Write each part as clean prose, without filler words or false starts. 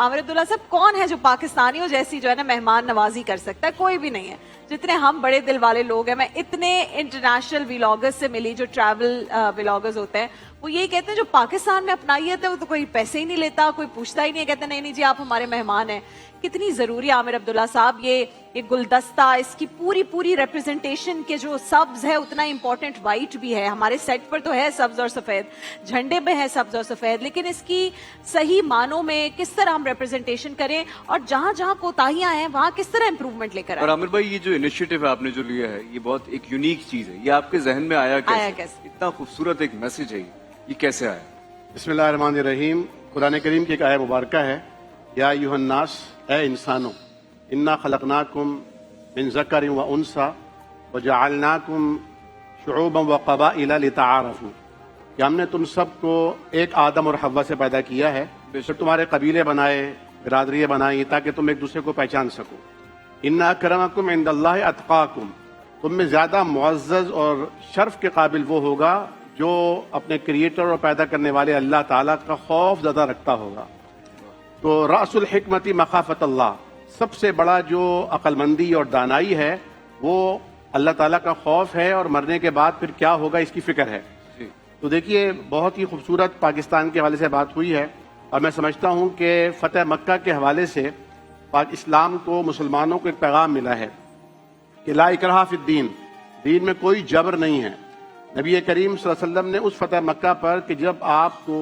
आमिर अब्दुल्ला साहब, कौन है जो पाकिस्तानियों जैसी जो है ना मेहमान नवाजी कर सकता है? कोई भी नहीं है। जितने हम बड़े दिल वाले लोग हैं, मैं इतने इंटरनेशनल व्लॉगर्स से मिली जो ट्रैवल व्लॉगर्स होते हैं, वो यही कहते हैं जो पाकिस्तान में अपनाइयत है वो तो कोई पैसे ही नहीं लेता, कोई पूछता ही नहीं, कहते नहीं नहीं जी आप हमारे मेहमान हैं। कितनी जरूरी है आमिर अब्दुल्ला साहब ये गुलदस्ता, इसकी पूरी पूरी रिप्रेजेंटेशन के जो सब्ज है उतना इंपॉर्टेंट वाइट भी है। हमारे सेट पर तो है सब्ज और सफेद, झंडे पे है सब्ज और सफेद, लेकिन इसकी सही मानों में किस तरह हम रिप्रेजेंटेशन करें और जहां जहां कोताहियां हैं वहां किस तरह इंप्रूवमेंट लेकर आए। और आमिर भाई, ये जो इनिशिएटिव आपने जो लिया है ये बहुत एक यूनिक चीज है। ये आपके जहन में आया कैसे? इतना खूबसूरत एक मैसेज है, ये कैसे आया? बिस्मिल्लाहिर्रहमानिर्रहीम। कुरान करीम की एक आयत मुबारक है, या अय्युहन्नास, ए इंसानों, इन्ना खलकनाकुम मिन ज़करिन व उन्सा व जअलनाकुम शुऊबन व क़बाइला लितआरफू, कि हमने तुम सबको एक आदम और हव्वा से पैदा किया है, फिर तुम्हारे कबीले बनाए, बिरादरियाँ बनाई, ताकि तुम एक दूसरे को पहचान सको। इन्ना अक्रमकुम इंदल्लाहि अत्क़ाकुम, तुम में ज़्यादा मुअज़्ज़ज़ और शर्फ के काबिल वो होगा जो अपने क्रिएटर और पैदा करने वाले अल्लाह ताला का खौफ ज़्यादा रखता होगा। तो रासुल हिकमती मखाफत अल्लाह, सबसे बड़ा जो अक्लमंदी और दानाई है वो अल्लाह ताला का खौफ है, और मरने के बाद फिर क्या होगा इसकी फिक्र है। तो देखिए, बहुत ही खूबसूरत पाकिस्तान के हवाले से बात हुई है, और मैं समझता हूँ कि फ़तह मक्का के हवाले से इस्लाम को, मुसलमानों को एक पैगाम मिला है कि ला इकराहा फिद्दीन, दीन में कोई जबर नहीं है। नबी करीम सल्लल्लाहु अलैहि वसल्लम ने उस फ़तह मक्का पर कि जब आपको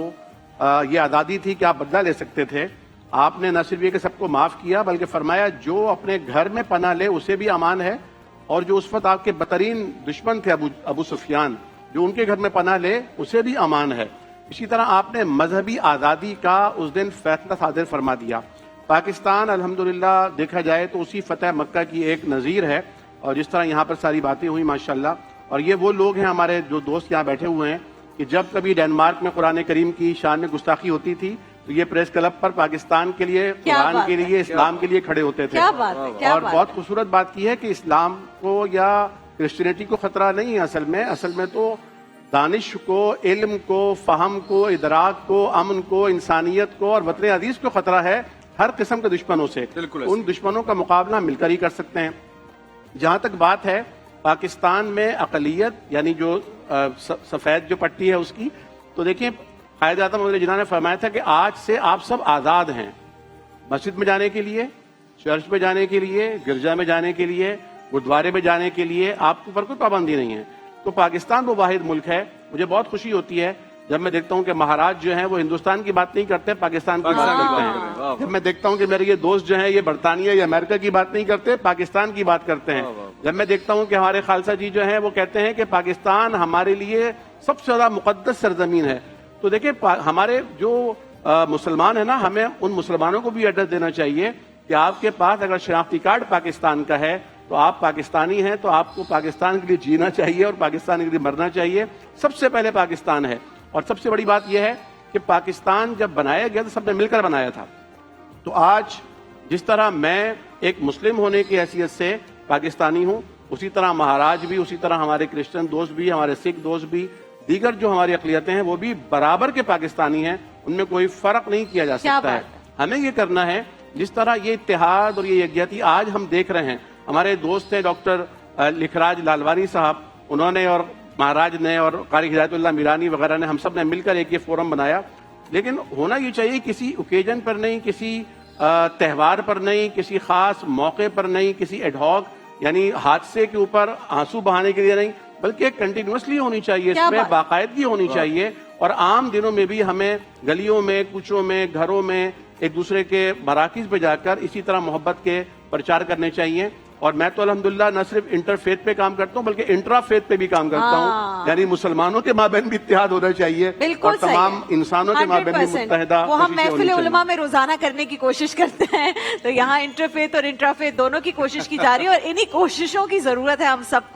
ये आज़ादी थी कि आप बदला ले सकते थे, आपने न सिर्फ ये कि सबको माफ़ किया, बल्कि फरमाया जो अपने घर में पनाह ले उसे भी अमान है, और जो उस वक्त आपके बदतरीन दुश्मन थे अबू सुफियान, जो उनके घर में पनाह ले उसे भी अमान है। इसी तरह आपने मजहबी आज़ादी का उस दिन फैसला सादिर फरमा दिया। पाकिस्तान अल्हम्दुलिल्लाह देखा जाए तो उसी फ़तह मक्का की एक नज़ीर है, और जिस तरह यहाँ पर सारी बातें हुई माशाल्लाह, और ये वो लोग हैं हमारे जो दोस्त यहाँ बैठे हुए हैं कि जब कभी डेनमार्क में कुरान करीम की शान में गुस्ताखी होती थी तो ये प्रेस क्लब पर पाकिस्तान के लिए, कुरान के लिए, इस्लाम के लिए खड़े होते थे। क्या बात है, क्या और बात बहुत खूबसूरत बात की है कि इस्लाम को या क्रिश्चियनिटी को खतरा नहीं है असल में तो दानिश को, इल्म को, फहम को, इदराक को, अमन को, इंसानियत को और वतन अजीज को खतरा है हर किस्म के दुश्मनों से। उन दुश्मनों का मुकाबला मिलकर ही कर सकते हैं। जहाँ तक बात है पाकिस्तान में अकलियत यानी जो सफेद जो पट्टी है उसकी, तो देखिए कायद आज़म जिन्होंने ने फरमाया था कि आज से आप सब आज़ाद हैं, मस्जिद में जाने के लिए, चर्च में जाने के लिए, गिरजा में जाने के लिए, गुरुद्वारे में जाने के लिए आपके ऊपर कोई पाबंदी नहीं है। तो पाकिस्तान वो वाहिद मुल्क है। मुझे बहुत खुशी होती है जब मैं देखता हूँ कि महाराज जो हैं वो हिंदुस्तान की बात नहीं करते, पाकिस्तान की बात करते हैं। जब मैं देखता हूँ कि मेरे ये दोस्त जो हैं ये बरतानिया या अमेरिका की बात नहीं करते, पाकिस्तान की बात करते हैं। जब मैं देखता हूँ कि हमारे खालसा जी जो हैं वो कहते हैं कि पाकिस्तान हमारे लिए सबसे ज्यादा मुकद्दस सरजमीन है। तो देखिए हमारे जो मुसलमान है ना, हमें उन मुसलमानों को भी एड्रेस देना चाहिए कि आपके पास अगर शनाख्ती कार्ड पाकिस्तान का है तो आप पाकिस्तानी हैं, तो आपको पाकिस्तान के लिए जीना चाहिए और पाकिस्तान के लिए मरना चाहिए। सबसे पहले पाकिस्तान है। और सबसे बड़ी बात यह है कि पाकिस्तान जब बनाया गया तो सबने मिलकर बनाया था। तो आज जिस तरह मैं एक मुस्लिम होने की हैसियत से पाकिस्तानी हूँ, उसी तरह महाराज भी, उसी तरह हमारे क्रिश्चियन दोस्त भी, हमारे सिख दोस्त भी, दीगर जो हमारी अक़लियतें हैं वो भी बराबर के पाकिस्तानी हैं। उनमें कोई फर्क नहीं किया जा सकता है। हमें ये करना है जिस तरह ये इत्तेहाद और ये यकजहती आज हम देख रहे हैं। हमारे दोस्त हैं डॉक्टर लिखराज लालवानी साहब, उन्होंने और महाराज ने और कारी हिदायतुल्लाह मीरानी वगैरह ने, हम सब ने मिलकर एक ये फोरम बनाया। लेकिन होना ये चाहिए किसी ओकेजन पर नहीं, किसी त्यौहार पर नहीं, किसी खास मौके पर नहीं, किसी एडहॉक यानी हादसे के ऊपर आंसू बहाने के लिए नहीं, बल्कि कंटिन्यूसली होनी चाहिए, इसमें बाकायदगी होनी चाहिए। और आम दिनों में भी हमें गलियों में, कूचों में, घरों में एक दूसरे के मराकिज पे जाकर इसी तरह मोहब्बत के प्रचार करने चाहिए। और मैं तो अल्हम्दुलिल्लाह न सिर्फ इंटरफेथ पे काम करता हूँ बल्कि इंट्राफेथ पे भी काम करता हूँ। यानी मुसलमानों के माबैन भी इत्तेहाद होना चाहिए और तमाम इंसानों के माबैन भी मुत्तहिदा वो हम महफिल उलमा में रोजाना करने की कोशिश करते हैं। तो यहाँ इंटरफेथ और इंट्राफेथ दोनों की कोशिश की जा रही है और इन्हीं कोशिशों की जरूरत है हम सब